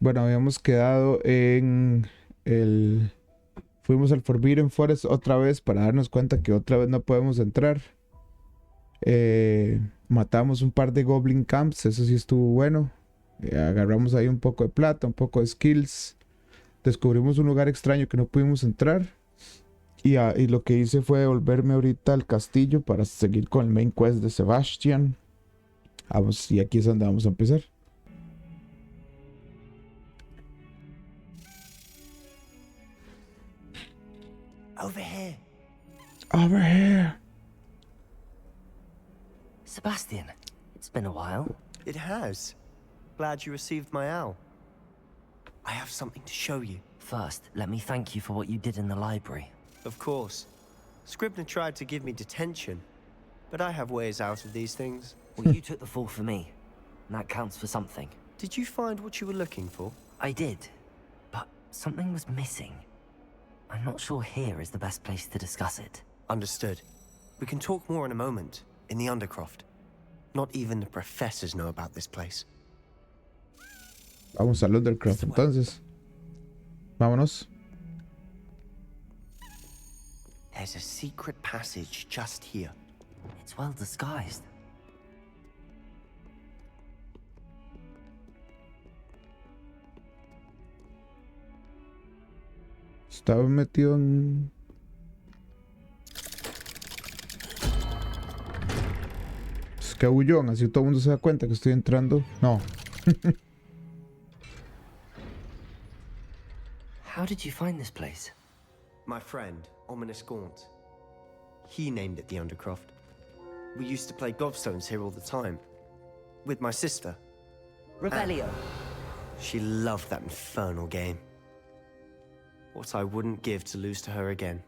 Bueno, habíamos quedado en el... Fuimos al Forbidden Forest otra vez para darnos cuenta que otra vez no podemos entrar. Matamos un par de Goblin Camps, eso sí estuvo bueno. Agarramos ahí un poco de plata, un poco de skills. Descubrimos un lugar extraño que no pudimos entrar. Y lo que hice fue volverme ahorita al castillo para seguir con el main quest de Sebastian. Vamos, y aquí es donde vamos a empezar. Over here. Over here. Sebastian, it's been a while. It has. Glad you received my owl. I have something to show you. First, let me thank you for what you did in the library. Of course. Scribner tried to give me detention, but I have ways out of these things. Well, you took the fall for me, and that counts for something. Did you find what you were looking for? I did, but something was missing. I'm not sure here is the best place to discuss it. Understood. We can talk more in a moment, in the Undercroft. Not even the professors know about this place. Vamos al Undercroft entonces. Vámonos. There's a secret passage just here. It's well disguised. Estaba metido en... Es que abullón, así todo el mundo se da cuenta que estoy entrando. No. How did you find this place? My friend, Ominous Gaunt. He named it the Undercroft. We used to play gobstones here all the time. With my sister. Revelio. She loved that infernal game. What I wouldn't give to lose to her again.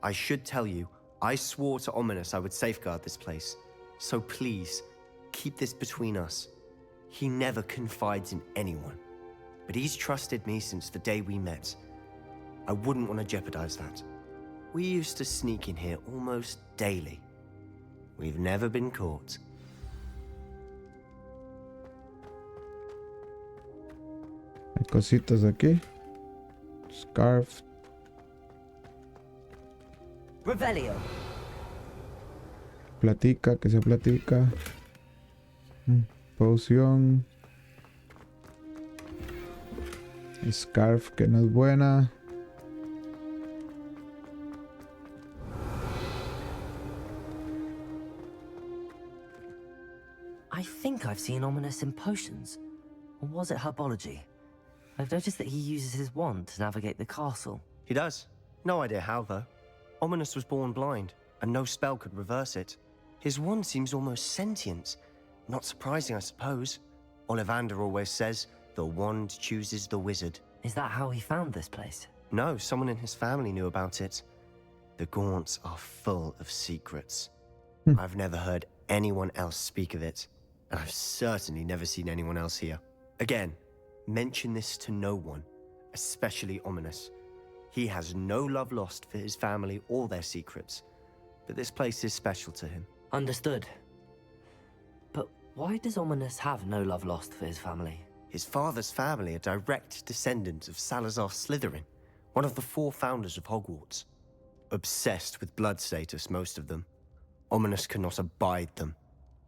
I should tell you, I swore to Ominous I would safeguard this place. So please, keep this between us. He never confides in anyone. But he's trusted me since the day we met. I wouldn't want to jeopardize that. We used to sneak in here almost daily. We've never been caught. Hay cositas aquí. Scarf. Revelio. Platica, que se platica. Poción. Scarf, que no es buena. I think I've seen Ominous in potions. Or was it herbology? I've noticed that he uses his wand to navigate the castle. He does. No idea how, though. Ominous was born blind, and no spell could reverse it. His wand seems almost sentient. Not surprising, I suppose. Ollivander always says, the wand chooses the wizard. Is that how he found this place? No, someone in his family knew about it. The Gaunts are full of secrets. I've never heard anyone else speak of it, and I've certainly never seen anyone else here. Again, mention this to no one, especially Ominous. He has no love lost for his family or their secrets, but this place is special to him. Understood. But why does Ominous have no love lost for his family? His father's family are direct descendants of Salazar Slytherin, one of the 4 founders of Hogwarts. Obsessed with blood status, most of them. Ominous cannot abide them,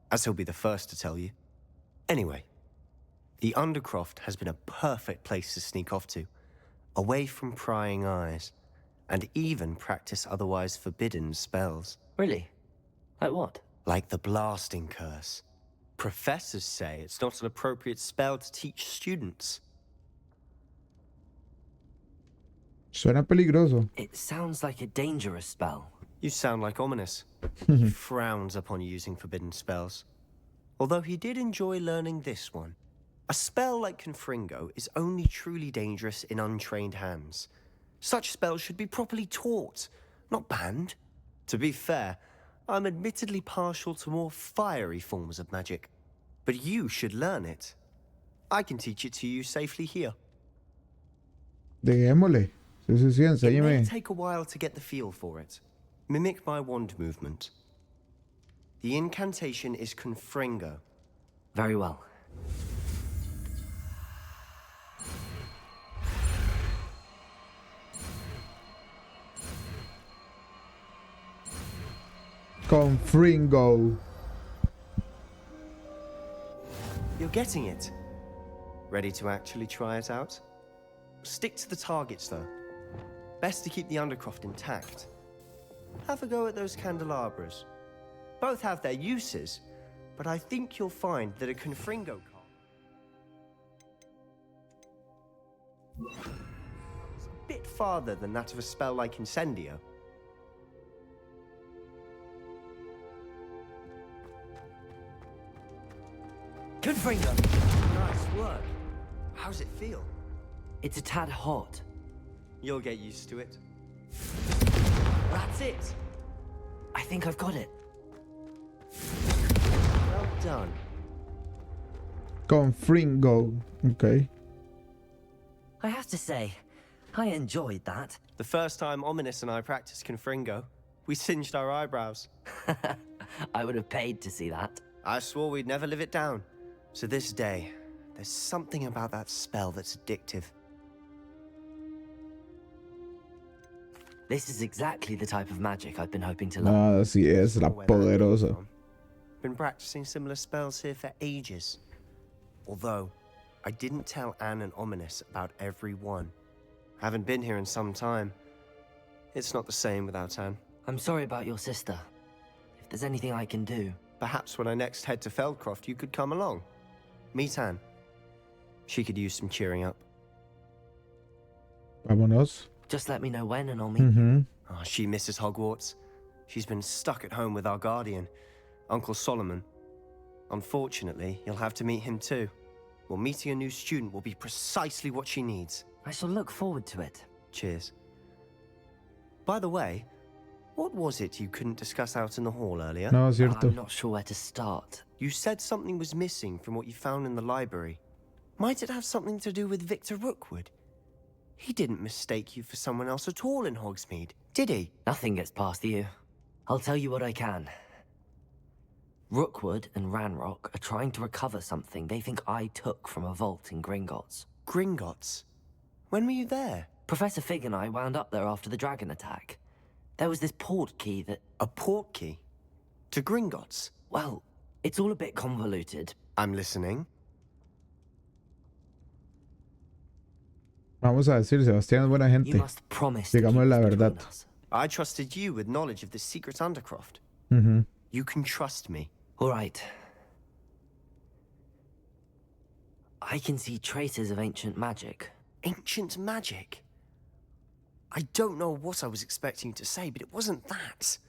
as he'll be the first to tell you. Anyway, the Undercroft has been a perfect place to sneak off to, away from prying eyes, and even practice otherwise forbidden spells. Really? Like what? Like the blasting curse. Professors say it's not an appropriate spell to teach students. Suena peligroso. It sounds like a dangerous spell. You sound like Ominous. He frowns upon using forbidden spells. Although he did enjoy learning this one. A spell like Confringo is only truly dangerous in untrained hands. Such spells should be properly taught, not banned. To be fair, I'm admittedly partial to more fiery forms of magic. But you should learn it. I can teach it to you safely here. Dejémosle. Sí, It may enséñeme. take a while to get the feel for it. Mimic my wand movement. The incantation is Confringo. Very well. Confringo. You're getting it. Ready to actually try it out? Stick to the targets, though. Best to keep the Undercroft intact. Have a go at those candelabras. Both have their uses, but I think you'll find that a Confringo card is a bit farther than that of a spell like Incendio. Confringo! Nice work. How's it feel? It's a tad hot. You'll get used to it. That's it! I think I've got it. Well done. Confringo. Okay. I have to say, I enjoyed that. The first time Ominous and I practiced Confringo, we singed our eyebrows. I would have paid to see that. I swore we'd never live it down. So this day, there's something about that spell that's addictive. This is exactly the type of magic I've been hoping to learn. Ah, así es, la Where that came poderosa. from. Been practicing similar spells here for ages. Although, I didn't tell Anne and Ominous about every one. Haven't been here in some time. It's not the same without Anne. I'm sorry about your sister. If there's anything I can do... Perhaps when I next head to Feldcroft, you could come along. Meet Anne. She could use some cheering up. Vámonos. Just let me know when and I'll meet Mhm. Oh, she misses Hogwarts. She's been stuck at home with our guardian, Uncle Solomon. Unfortunately, you'll have to meet him too. Well, meeting a new student will be precisely what she needs. I shall look forward to it. Cheers. By the way, what was it you couldn't discuss out in the hall earlier? No, es Well, cierto. I'm not sure where to start. You said something was missing from what you found in the library. Might it have something to do with Victor Rookwood? He didn't mistake you for someone else at all in Hogsmeade, did he? Nothing gets past you. I'll tell you what I can. Rookwood and Ranrock are trying to recover something they think I took from a vault in Gringotts. Gringotts? When were you there? Professor Fig and I wound up there after the dragon attack. There was this port key that... A port key? To Gringotts? Well, it's all a bit convoluted. I'm listening. Vamos a decir, Sebastián es buena You gente. must promise to Digámosle keep la this between verdad. us. I trusted you with knowledge of the secret Undercroft. Mhm. You can trust me. All right. I can see traces of ancient magic. Ancient magic? I don't know what I was expecting you to say, but it wasn't that.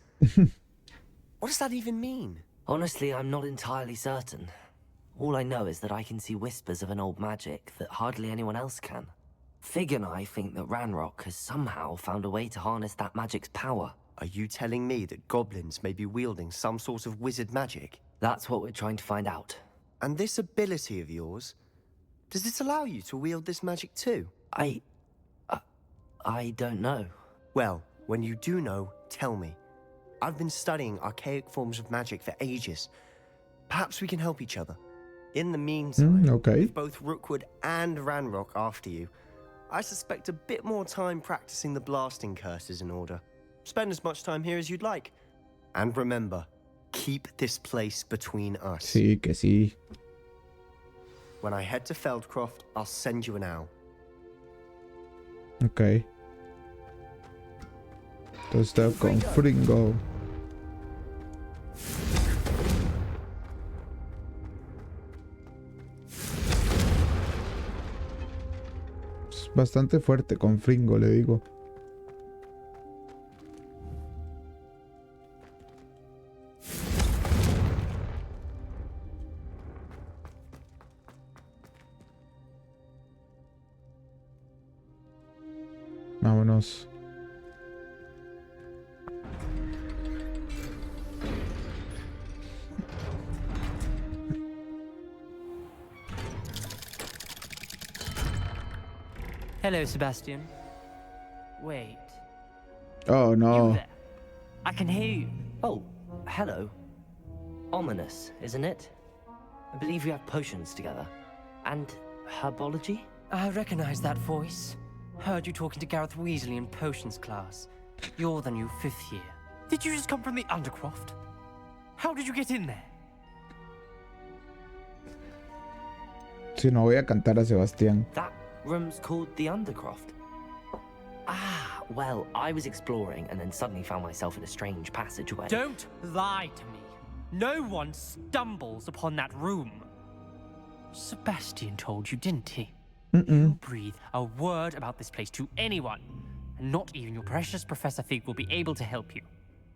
What does that even mean? Honestly, I'm not entirely certain. All I know is that I can see whispers of an old magic that hardly anyone else can. Fig and I think that Ranrock has somehow found a way to harness that magic's power. Are you telling me that goblins may be wielding some sort of wizard magic? That's what we're trying to find out. And this ability of yours, does it allow you to wield this magic too? I don't know. Well, when you do know, tell me. I've been studying archaic forms of magic for ages. Perhaps we can help each other. In the meantime, okay. with both Rookwood and Ranrock after you, I suspect a bit more time practicing the blasting curse is in order. Spend as much time here as you'd like. And remember, keep this place between us. Sí, que sí. When I head to Feldcroft, I'll send you an owl. Ok. Entonces está con Fringo. Es bastante fuerte con Fringo, le digo. Vámonos. Hello, Sebastian. Wait. Oh You no. there? I can hear you. Oh, hello. Ominous, isn't it? I believe we have potions together. And herbology? I recognize that voice. Heard you talking to Gareth Weasley in potions class. You're the new 5th year. Did you just come from the Undercroft? How did you get in there? Si no voy a cantar a Sebastián. That room's called the Undercroft. Ah, well, I was exploring and then suddenly found myself in a strange passageway. Don't lie to me. No one stumbles upon that room. Sebastian told you, didn't he? You breathe a word about this place to anyone, and not even your precious Professor Fig will be able to help you.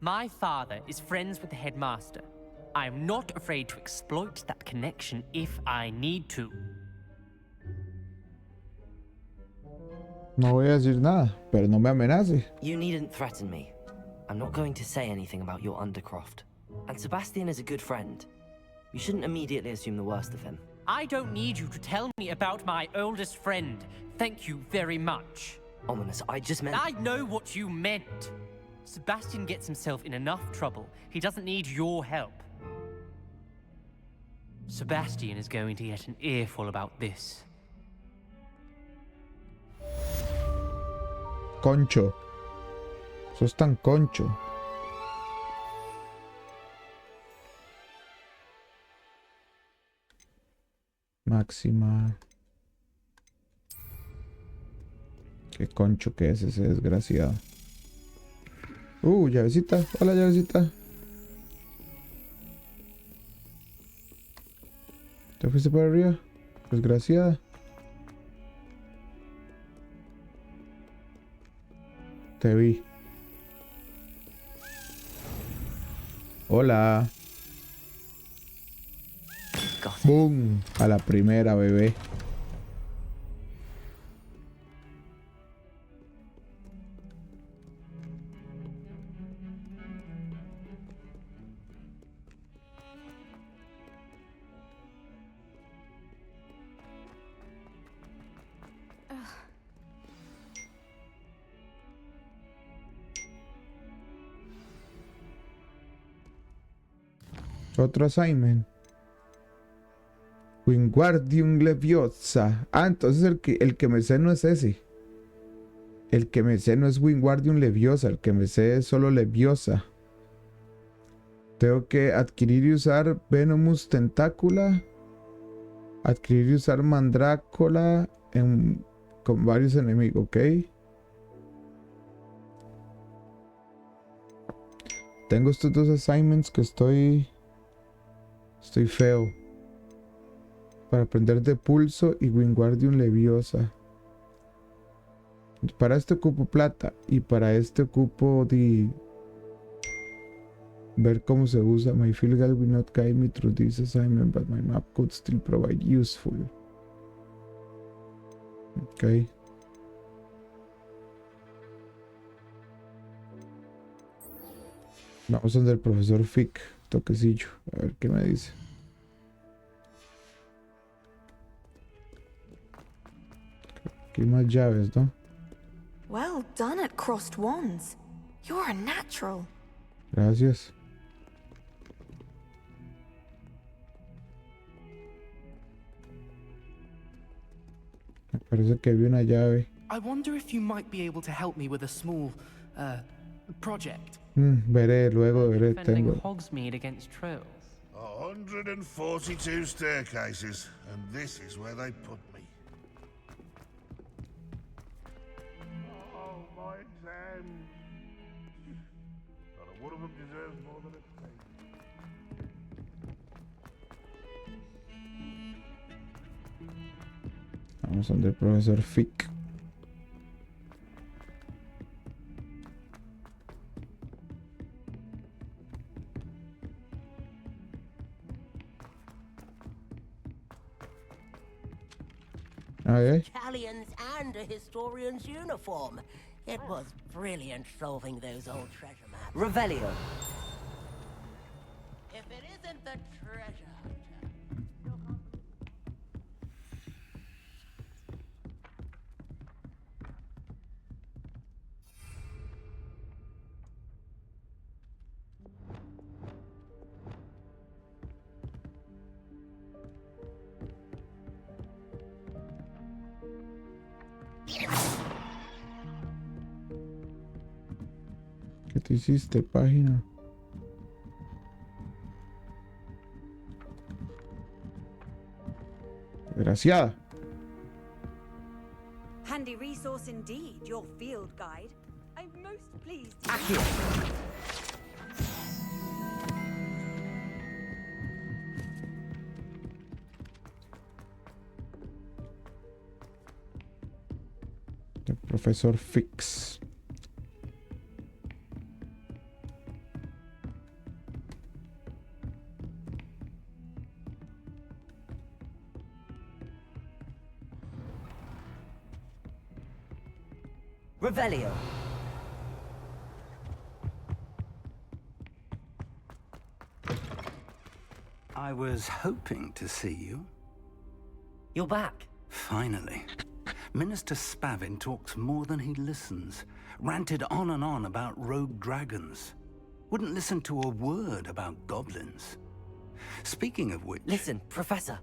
My father is friends with the headmaster. I am not afraid to exploit that connection if I need to. No voy a decir nada, pero no me amenace. You needn't threaten me. I'm not going to say anything about your Undercroft. And Sebastian is a good friend. You shouldn't immediately assume the worst of him. I don't need you to tell me about my oldest friend. Thank you very much. Ominous, I just meant... I know what you meant. Sebastian gets himself in enough trouble. He doesn't need your help. Sebastian is going to get an earful about this. Concho. Sos tan concho. Máxima. Qué concho que es ese desgraciado. Llavecita. Hola, llavecita. ¿Te fuiste para arriba? Desgraciada. Te vi. Hola. Got it. ¡Boom! A la primera, bebé. Otro assignment. Wingardium Leviosa. Ah, entonces el que me sé no es ese. El que me sé no es Wingardium Leviosa. El que me sé es solo Leviosa. Tengo que adquirir y usar Venomous Tentacula. Adquirir y usar Mandrácula con varios enemigos, ¿ok? Tengo estos dos assignments que estoy feo. Para aprender de pulso y Wingardium Leviosa. Para este ocupo plata. Y para este ocupo de ver cómo se usa. My field guide will not guide me through this assignment, but my map could still provide useful. Ok. Vamos donde el profesor Fick. Toquecillo. A ver qué me dice. Aquí hay más llaves, ¿no? Well done at crossed wands. You're a natural. Gracias. Me parece que vi una llave. I wonder if you might be able to help me with a small, project. Veré, luego veré. Defending Tengo. Hogsmeade against trolls. 142 staircases, and this is where they put me. Oh, my exams. Not a one of them deserves more than a thing. Vamos donde el profesor Fick. Italians and a historian's uniform. It was brilliant solving those old treasure maps. Revelio. If it isn't the treasure hunter. ¿Qué te hiciste, página? Desgraciada. Handy resource indeed, your field guide. I'm most pleased. El profesor Fix. Revelio. I was hoping to see you. You're back. Finally. Minister Spavin talks more than he listens. Ranted on and on about rogue dragons. Wouldn't listen to a word about goblins. Speaking of which... Listen, Professor.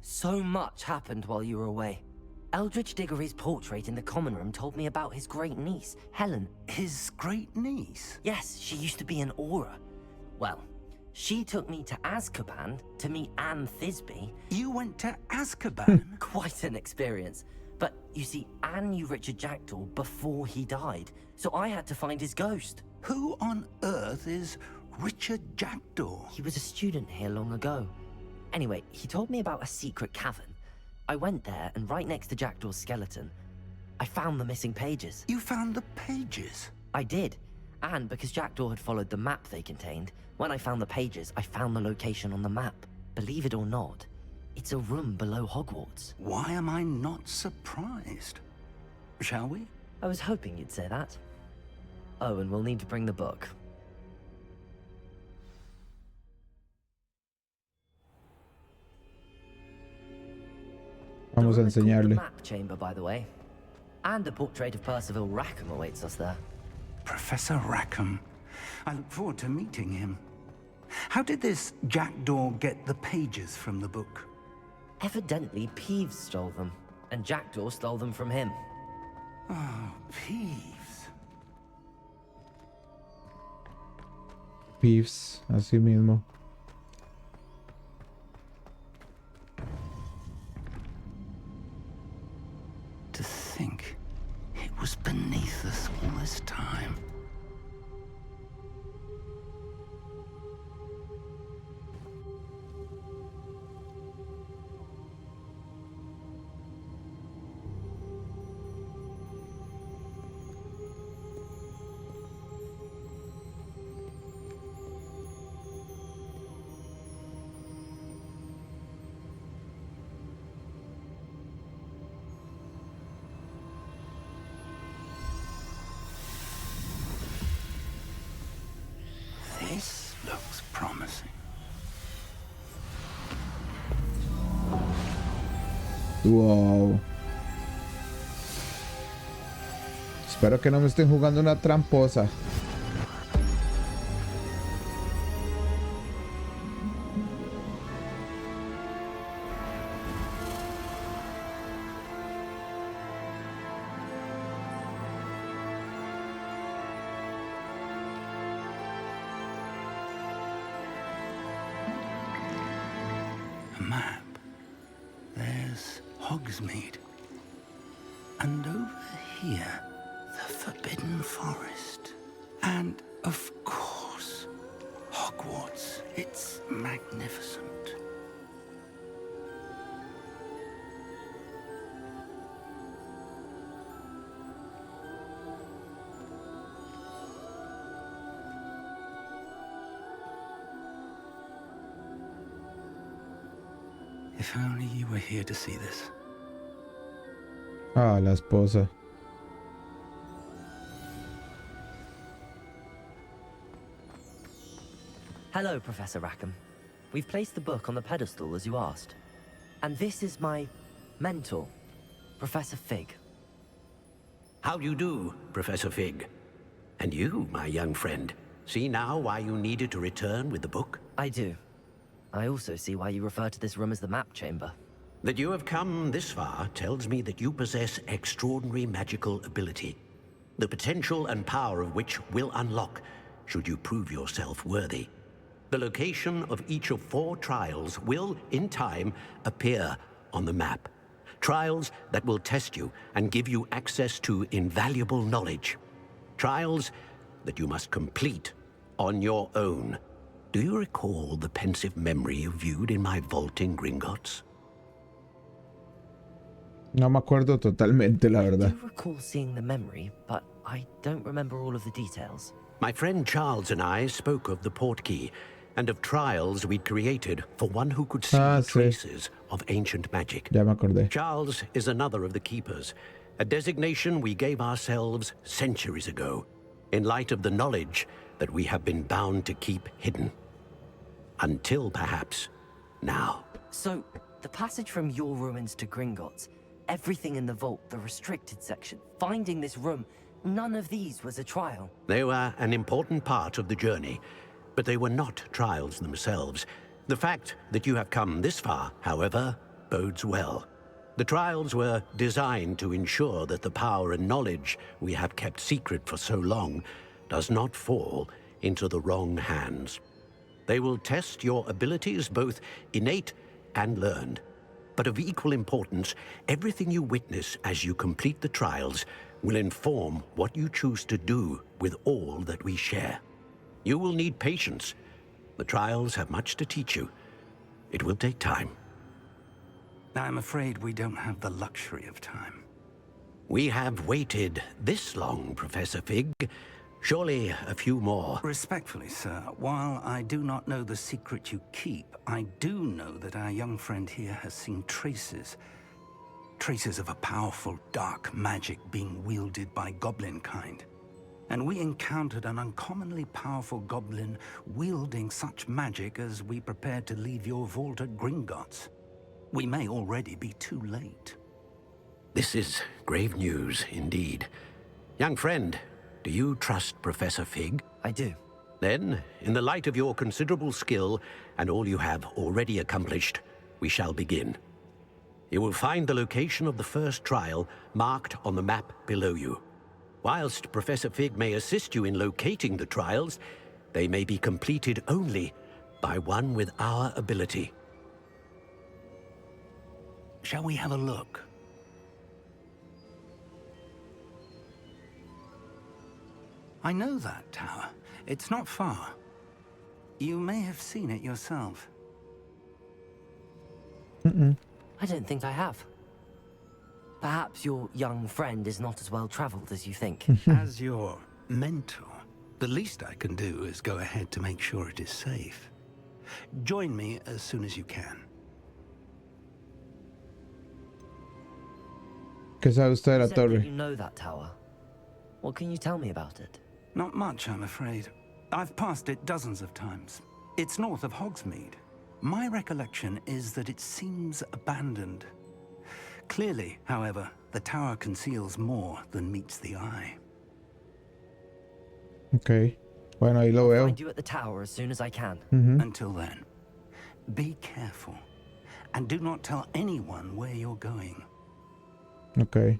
So much happened while you were away. Eldridge Diggory's portrait in the common room told me about his great niece, Helen. His great niece? Yes, she used to be an Auror. Well, she took me to Azkaban to meet Anne Thisbe. You went to Azkaban? Quite an experience. But you see, Anne knew Richard Jackdaw before he died, so I had to find his ghost. Who on earth is Richard Jackdaw? He was a student here long ago. Anyway, he told me about a secret cavern. I went there, and right next to Jackdaw's skeleton, I found the missing pages. You found the pages? I did. And because Jackdaw had followed the map they contained, when I found the pages, I found the location on the map. Believe it or not, it's a room below Hogwarts. Why am I not surprised? Shall we? I was hoping you'd say that. Oh, and we'll need to bring the book. Vamos a The room is called enseñarle. the map chamber, by the way. And a portrait of Percival Rackham awaits us there. Professor Rackham. I look forward to meeting him. How did this Jackdaw get the pages from the book? Evidently, Peeves stole them, and Jackdaw stole them from him. Oh, Peeves. Peeves, así mismo. To think it was beneath us all this time. This looks promising. Wow. Espero que no me estén jugando una tramposa. A map. There's Hogsmeade. And over here, the Forbidden Forest. And, of course, Hogwarts. It's magnificent. If only you were here to see this. Ah, la esposa. Hello, Professor Rackham. We've placed the book on the pedestal as you asked. And this is my mentor, Professor Fig. How do you do, Professor Fig? And you, my young friend, see now why you needed to return with the book? I do. I also see why you refer to this room as the map chamber. That you have come this far tells me that you possess extraordinary magical ability, the potential and power of which will unlock should you prove yourself worthy. The location of each of 4 trials will, in time, appear on the map. Trials that will test you and give you access to invaluable knowledge. Trials that you must complete on your own. Do you recall the pensive memory you viewed in my vault in Gringotts? No me acuerdo totalmente, la verdad. I do recall seeing the memory, but I don't remember all of the details. My friend Charles and I spoke of the portkey and of trials we'd created for one who could see traces of ancient magic. Ya me acordé. Charles is another of the keepers, a designation we gave ourselves centuries ago, in light of the knowledge that we have been bound to keep hidden. Until perhaps now. So, the passage from your ruins to Gringotts, everything in the vault, the restricted section, finding this room, none of these was a trial. They were an important part of the journey, but they were not trials themselves. The fact that you have come this far, however, bodes well. The trials were designed to ensure that the power and knowledge we have kept secret for so long does not fall into the wrong hands. They will test your abilities, both innate and learned. But of equal importance, everything you witness as you complete the trials will inform what you choose to do with all that we share. You will need patience. The trials have much to teach you. It will take time. I'm afraid we don't have the luxury of time. We have waited this long, Professor Fig. Surely a few more. Respectfully, sir, while I do not know the secret you keep, I do know that our young friend here has seen traces of a powerful dark magic being wielded by goblin kind. And we encountered an uncommonly powerful goblin wielding such magic as we prepared to leave your vault at Gringotts. We may already be too late. This is grave news indeed. Young friend, do you trust Professor Fig? I do. Then, in the light of your considerable skill and all you have already accomplished, we shall begin. You will find the location of the first trial marked on the map below you. Whilst Professor Fig may assist you in locating the trials, they may be completed only by one with our ability. Shall we have a look? I know that tower. It's not far. You may have seen it yourself. I don't think I have. Perhaps your young friend is not as well traveled as you think. As your mentor, the least I can do is go ahead to make sure it is safe. Join me as soon as you can. ¿Qué sabe usted de la You said that torre? you know that tower. What can you tell me about it? Not much, I'm afraid. I've passed it dozens of times. It's north of Hogsmeade. My recollection is that it seems abandoned. Clearly, however, the tower conceals more than meets the eye. Ok. Bueno, ahí lo I'll veo. find you at the tower as soon as I can. Until then, be careful. And do not tell anyone where you're going. Ok.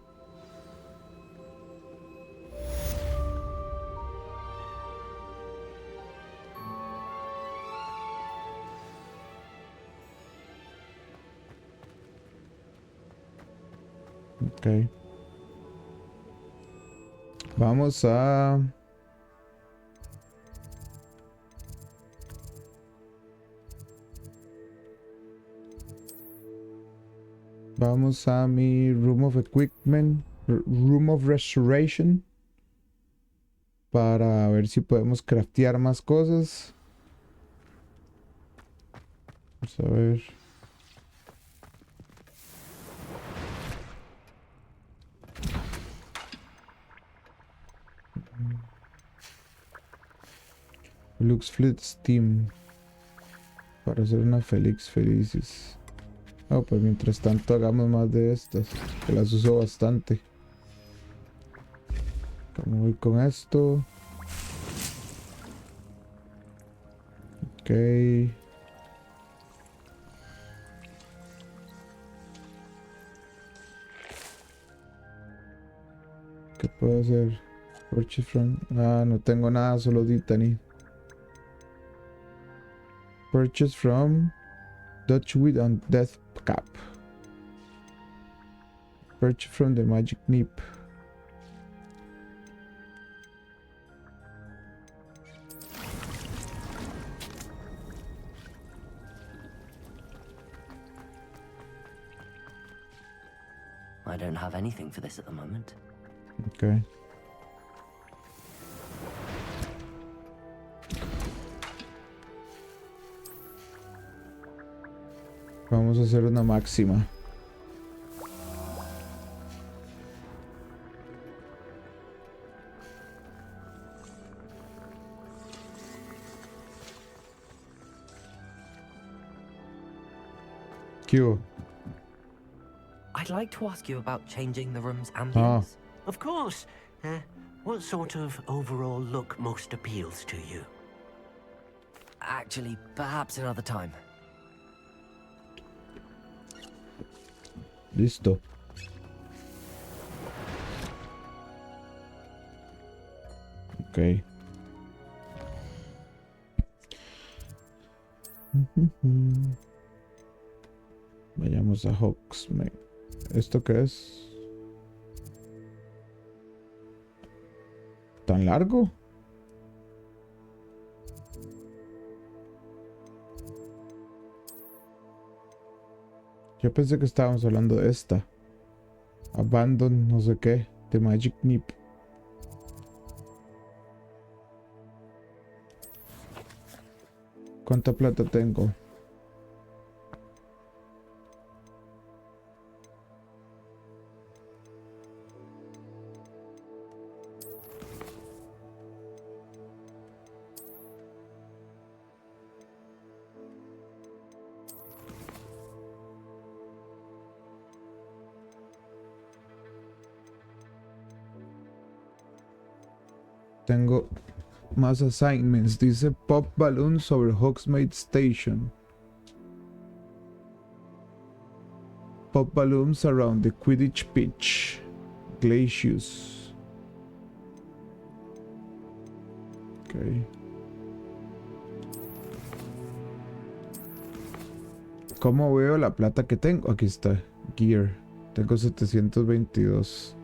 Ok. Vamos a... Vamos a mi Room of Equipment, Room of Restoration, para ver si podemos craftear más cosas. Vamos a ver. Lux Fleet Steam, para hacer una Felix Felices. Oh, pues mientras tanto hagamos más de estas, que las uso bastante. ¿Cómo voy con esto? Ok. ¿Qué puedo hacer? Purchase from... Ah, no tengo nada, solo Ditany. Purchase from Dutchwood and Death Cap. Perch from the magic nip. I don't have anything for this at the moment. Okay. Vamos a hacer una máxima. ¿Qué hubo? I'd like to ask you about changing the room's ambience. Of course. What sort of overall look most appeals to you? Actually, perhaps another time. Listo. Ok. Vayamos a Hogsmeade. ¿Esto qué es? ¿Tan largo? Yo pensé que estábamos hablando de esta. Abandon, no sé qué. The Magic Nip. ¿Cuánta plata tengo? Tengo más assignments. Dice Pop Balloons sobre Hogsmeade Station. Pop balloons around the Quidditch pitch. Glacius. Ok. ¿Cómo veo la plata que tengo? Aquí está. Gear. Tengo 722.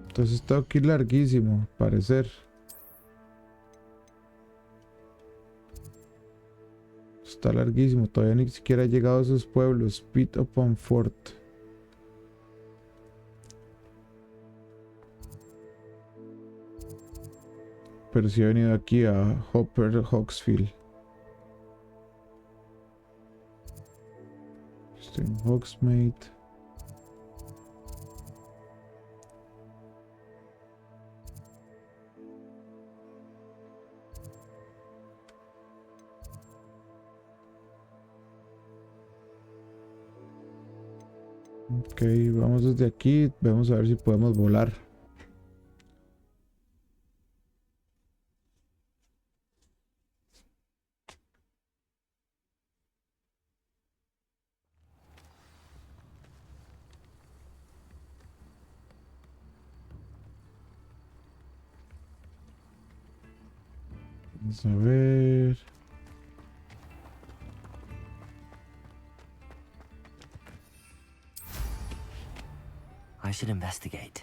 Entonces está aquí larguísimo, al parecer. Está larguísimo, todavía ni siquiera he llegado a esos pueblos. Pit upon Fort. Pero sí he venido aquí a Hopper Hogsfield. Estoy en Hogsmeade. Ok, vamos desde aquí. Vamos a ver si podemos volar. Vamos a ver. I should investigate.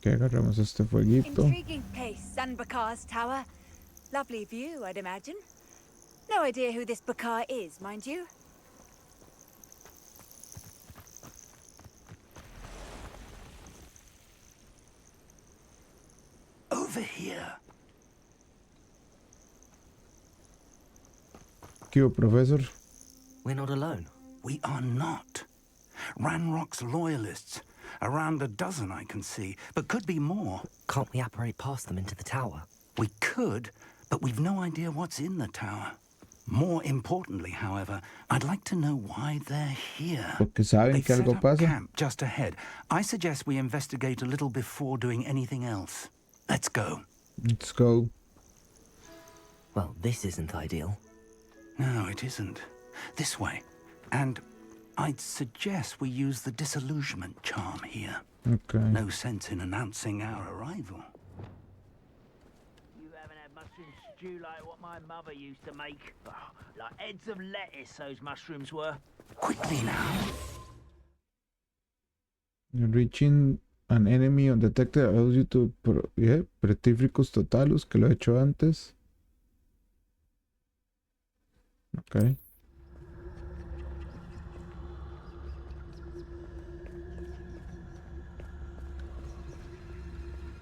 Que agarramos este fueguito. Intriguing place, Sanbakar's tower. Lovely view, I'd imagine. No idea who this Bakar is, mind you. over here. ¿Qué hubo, profesor? We're not alone. We are not. Ranrock's loyalists. Around a dozen I can see, but could be more. Can't we apparate past them into the tower? We could, but we've no idea what's in the tower. More importantly, however, I'd like to know why they're here. Porque saben They've que set algo up pasa. camp just ahead. I suggest we investigate a little before doing anything else. Let's go. Let's go. Well, this isn't ideal. No, it isn't. This way. And I'd suggest we use the disillusionment charm here. Okay. No sense in announcing our arrival. You haven't had mushroom stew like what my mother used to make. Oh, like heads of lettuce, those mushrooms were. Quickly now. Reaching an enemy undetected allows you to Petrificus totalus, que lo he hecho antes. Ok.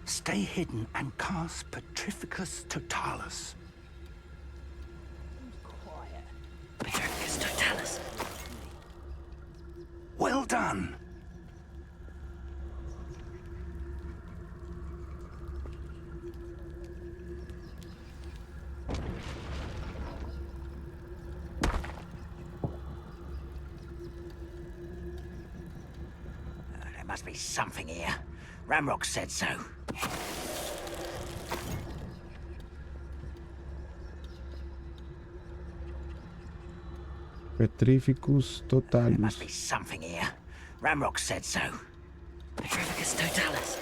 Stay hidden and cast Petrificus totalus. Quiet. Petrificus totalus. Well done. There must be something here. Ramrock said so. Petrificus There must totalus. be something here. Ramrock said so. Petrificus totalus.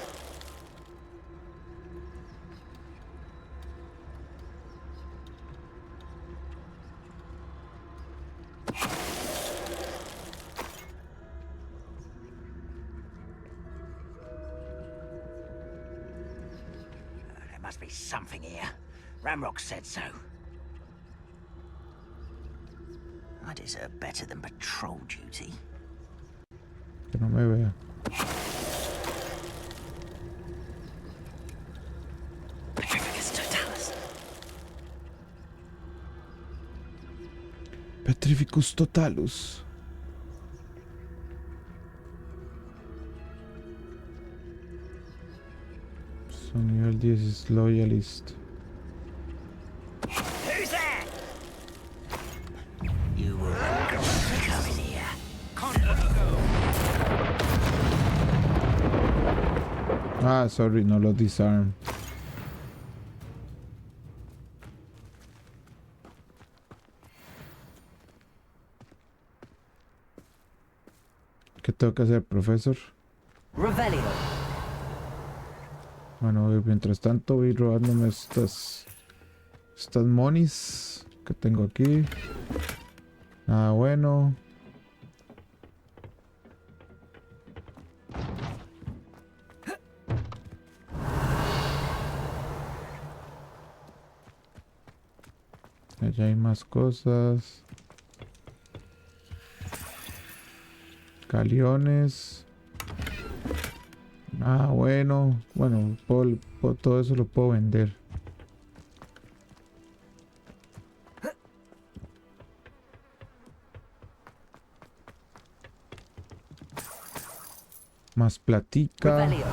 There must be something here. Ramrock said so. I deserve better than patrol duty. Que no me vea. Petrificus totalus. Petrificus totalus. So nivel 10 es loyalist. Who's there? You were coming here. Ah, sorry, no lo disarm. ¿Qué tengo que hacer, profesor? Revelio. Bueno, mientras tanto voy robándome estas monis que tengo aquí. Ah, bueno. Allá hay más cosas. Caliones. Ah, bueno. Bueno, todo eso lo puedo vender. Más platica. Revelio.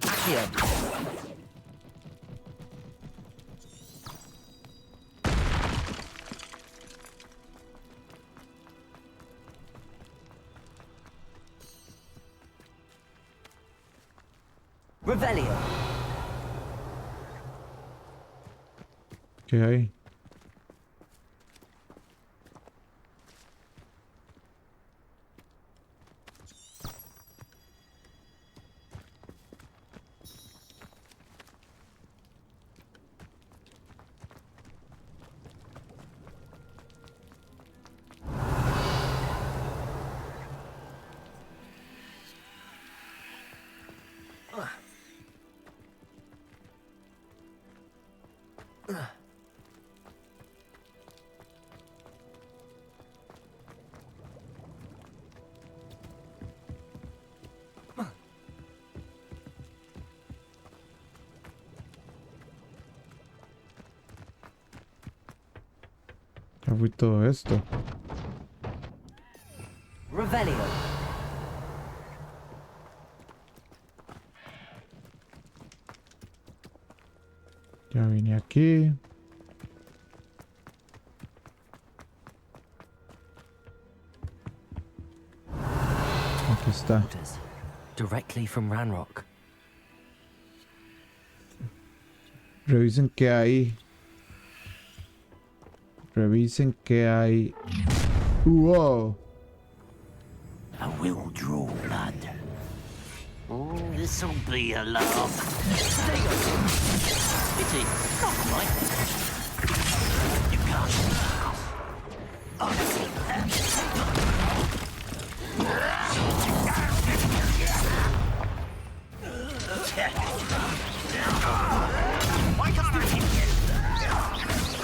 Accio. Revelio. ¿Qué hay? fui todo esto. Revelio. Ya vine aquí. Aquí está. Directly from Ranrock. Revisen qué hay. Revisen qué hay. ¡Wow! I will draw blood. Oh, this'll be a laugh. There you go. Pity. Not quite. You can't. Why can't I hit you?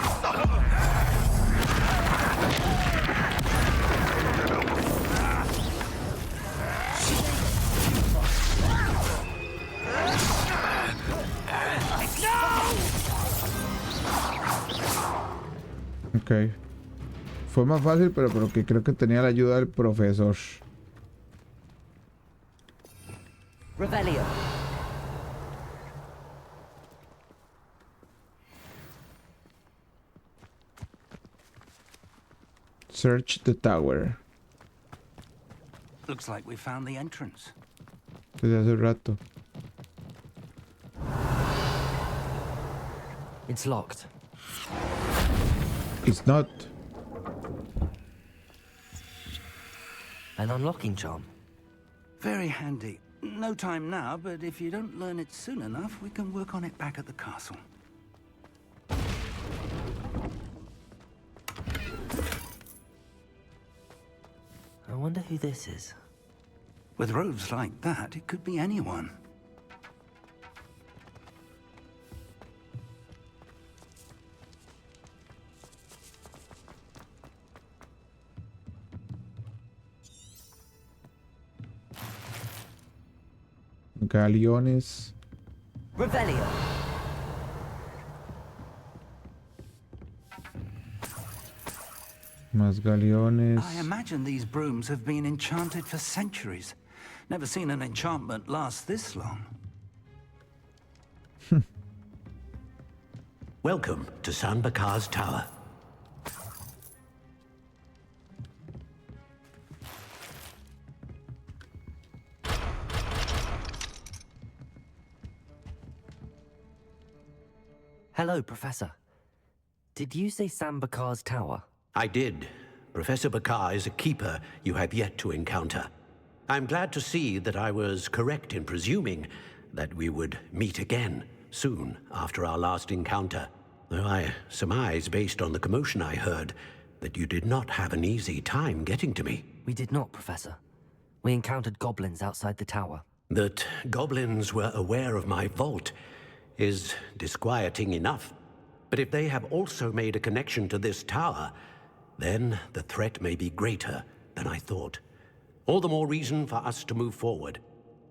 Ok. Fue más fácil, pero porque creo que tenía la ayuda del profesor. Revelio. Search the tower. Looks like we found the entrance. Desde hace rato. It's locked. It's not. An unlocking charm. Very handy. No time now, but if you don't learn it soon enough, we can work on it back at the castle. I wonder who this is. With robes like that, it could be anyone. Galeones. Revelio. Más galeones. I imagine these brooms have been enchanted for centuries. Never seen an enchantment last this long. Welcome to San Bakar's Tower. Hello, Professor. Did you say Sam Bakar's tower? I did. Professor Bakar is a keeper you have yet to encounter. I'm glad to see that I was correct in presuming that we would meet again soon after our last encounter. Though I surmise, based on the commotion I heard, that you did not have an easy time getting to me. We did not, Professor. We encountered goblins outside the tower. That goblins were aware of my vault is disquieting enough. But if they have also made a connection to this tower, then the threat may be greater than I thought. All the more reason for us to move forward.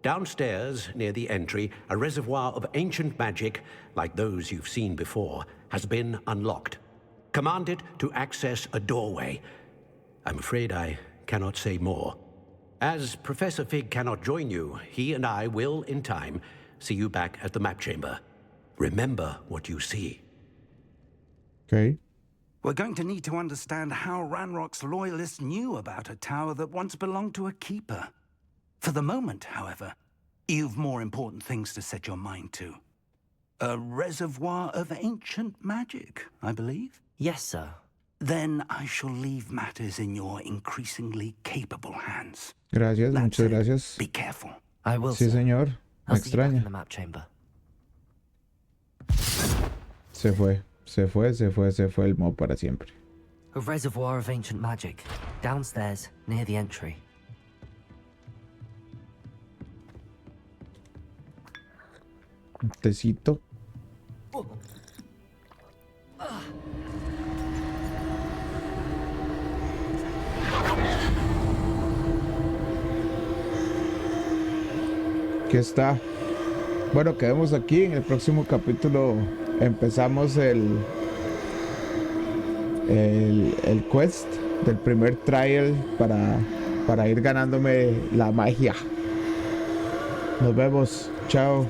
Downstairs, near the entry, a reservoir of ancient magic, like those you've seen before, has been unlocked. Command it to access a doorway. I'm afraid I cannot say more. As Professor Fig cannot join you, he and I will, in time, see you back at the map chamber. Remember what you see. Okay. We're going to need to understand how Ranrock's loyalists knew about a tower that once belonged to a keeper. For the moment, however, you've more important things to set your mind to. A reservoir of ancient magic, I believe? Yes, sir. Then I shall leave matters in your increasingly capable hands. Gracias, muchas gracias. Be careful. I will, Sí, sir. señor. Me I'll see you back in extraña. the map chamber. Se fue. Se fue el mob para siempre. A reservoir of ancient magic. Downstairs, near the entry. Un tecito. Aquí está. Bueno, quedemos aquí. En el próximo capítulo empezamos el quest del primer trial para ir ganándome la magia. Nos vemos. Chao.